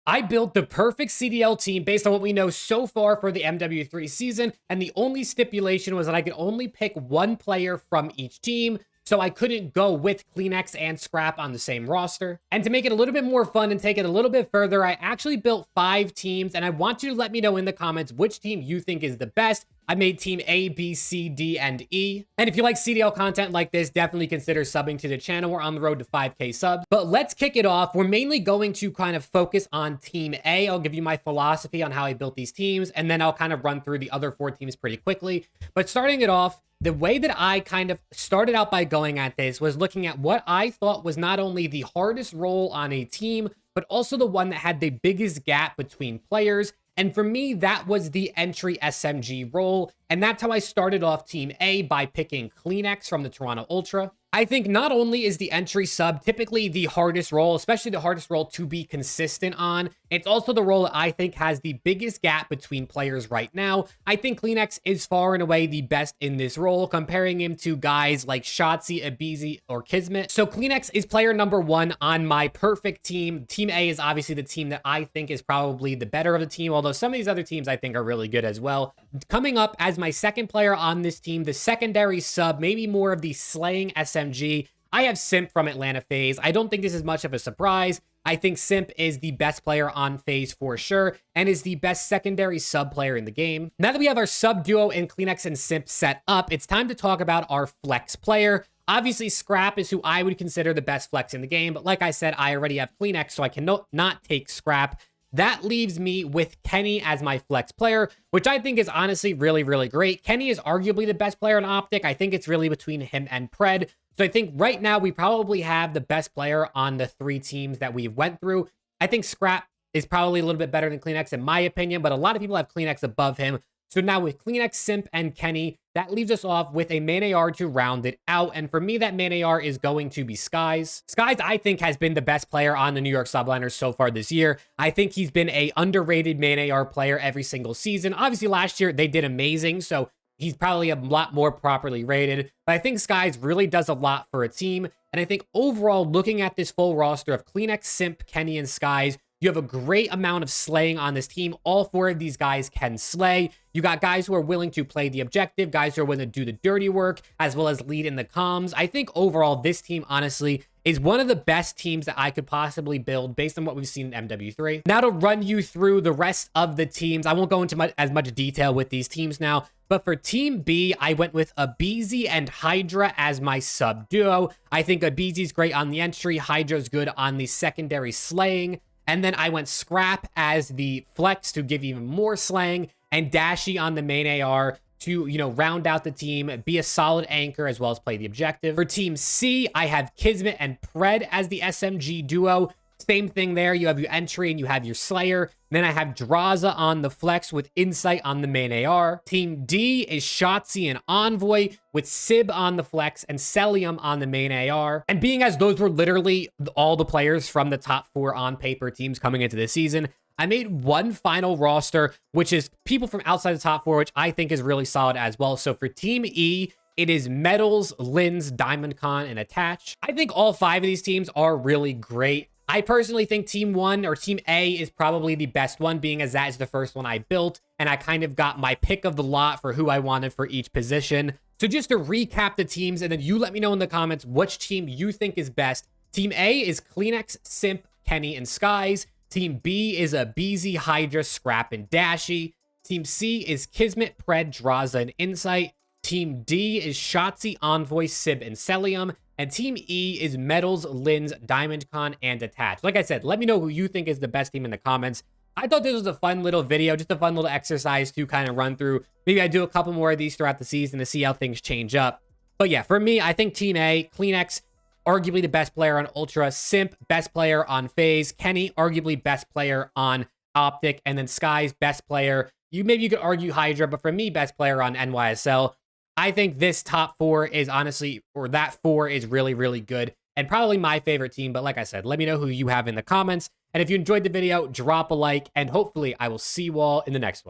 I built the perfect CDL team based on what we know so far for the MW3 season, and the only stipulation was that I could only pick one player from each team, so I couldn't go with Kleenex and Scrap on the same roster. And to make it a little bit more fun and take it a little bit further, I actually built 5 teams, and I want you to let me know in the comments which team you think is the best. I made team A, B, C, D, and E. And if you like CDL content like this, definitely consider subbing to the channel. We're on the road to 5K subs. But let's kick it off. We're mainly going to kind of focus on team A. I'll give you my philosophy on how I built these teams, and then I'll kind of run through the other 4 teams pretty quickly. But starting it off, the way that I kind of started out by going at this was looking at what I thought was not only the hardest role on a team, but also the one that had the biggest gap between players. And for me, that was the entry SMG role. And that's how I started off Team A, by picking Kleenex from the Toronto Ultra. I think not only is the entry sub typically the hardest role, especially the hardest role to be consistent on, it's also the role that I think has the biggest gap between players right now. I think Kleenex is far and away the best in this role, comparing him to guys like Shotzi, Abizi, or Kismet. So Kleenex is player number 1 on my perfect team. Team A is obviously the team that I think is probably the better of the team, although some of these other teams I think are really good as well. Coming up as my second player on this team, the secondary sub, maybe more of the slaying SMG, I have Simp from Atlanta FaZe. I don't think this is much of a surprise. I think Simp is the best player on FaZe for sure, and is the best secondary sub player in the game. Now that we have our sub duo in Kleenex and Simp set up, it's time to talk about our flex player. Obviously, Scrap is who I would consider the best flex in the game, but like I said, I already have Kleenex, so I cannot not take Scrap. That leaves me with Kenny as my flex player, which I think is honestly really, really great. Kenny is arguably the best player in OPTIC. I think it's really between him and Pred. So I think right now we probably have the best player on the 3 teams that we went through. I think Scrap is probably a little bit better than Kleenex in my opinion, but a lot of people have Kleenex above him. So now with Kleenex, Simp, and Kenny, that leaves us off with a main AR to round it out. And for me, that main AR is going to be Skies. Skies, I think, has been the best player on the New York Subliners so far this year. I think he's been a underrated main AR player every single season. Obviously, last year, they did amazing, so he's probably a lot more properly rated. But I think Skies really does a lot for a team. And I think overall, looking at this full roster of Kleenex, Simp, Kenny, and Skies, you have a great amount of slaying on this team. All 4 of these guys can slay. You got guys who are willing to play the objective, guys who are willing to do the dirty work, as well as lead in the comms. I think overall, this team, honestly, is one of the best teams that I could possibly build based on what we've seen in MW3. Now to run you through the rest of the teams, I won't go into as much detail with these teams now, but for Team B, I went with Abizi and Hydra as my sub duo. I think Abizi's great on the entry, Hydra's good on the secondary slaying. And then I went Scrap as the flex to give even more slang, and Dashy on the main AR to, round out the team, be a solid anchor, as well as play the objective. For Team C, I have Kismet and Pred as the SMG duo. Same thing there. You have your entry and you have your Slayer. Then I have Draza on the flex with Insight on the main AR. Team D is Shotzi and Envoy with Sib on the flex and Celium on the main AR. And being as those were literally all the players from the top 4 on paper teams coming into this season, I made one final roster, which is people from outside the top 4, which I think is really solid as well. So for Team E, it is Metals, Lins, DiamondCon, and Attach. I think all 5 of these teams are really great. I personally think Team 1 or Team A is probably the best one, being as that is the first one I built, and I kind of got my pick of the lot for who I wanted for each position. So just to recap the teams, and then you let me know in the comments which team you think is best. Team A is Kleenex, Simp, Kenny, and Skies. Team B is Abizi, Hydra, Scrap, and Dashy. Team C is Kismet, Pred, Draza, and Insight. Team D is Shotzi, Envoy, Sib, and Celium. And Team E is Metals, Lins, DiamondCon, and Attach. Like I said, let me know who you think is the best team in the comments. I thought this was a fun little video, just a fun little exercise to kind of run through. Maybe I do a couple more of these throughout the season to see how things change up. But yeah, for me, I think Team A, Kleenex, arguably the best player on Ultra. Simp, best player on FaZe. Kenny, arguably best player on OPTIC. And then Skies, best player. Maybe you could argue Hydra, but for me, best player on NYSL. I think this top 4 is honestly, or that 4 is really, really good and probably my favorite team. But like I said, let me know who you have in the comments. And if you enjoyed the video, drop a like, and hopefully I will see you all in the next one.